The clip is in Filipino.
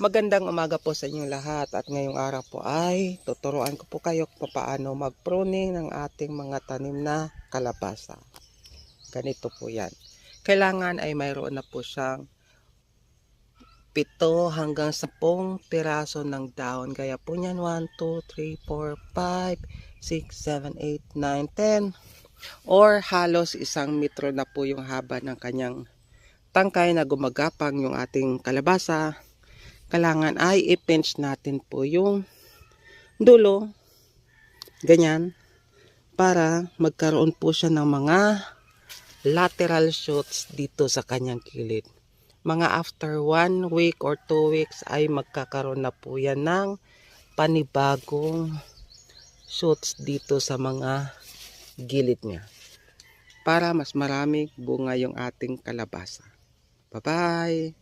Magandang umaga po sa inyong lahat at ngayong araw po ay tuturuan ko po kayo kung paano mag-pruning ng ating mga tanim na kalabasa. Ganito po yan. Kailangan ay mayroon na po siyang 7 hanggang 10 piraso ng dahon. Gaya po niyan 1, 2, 3, 4, 5, 6, 7, 8, 9, 10 or halos 1 metro na po yung haba ng kanyang tangkay na gumagapang yung ating kalabasa. Kailangan ay i-pinch natin po yung dulo, ganyan, para magkaroon po siya ng mga lateral shoots dito sa kanyang kilid. Mga after 1 week or 2 weeks ay magkakaroon na po yan ng panibagong shoots dito sa mga gilid niya. Para mas maraming bunga yung ating kalabasa. Bye-bye!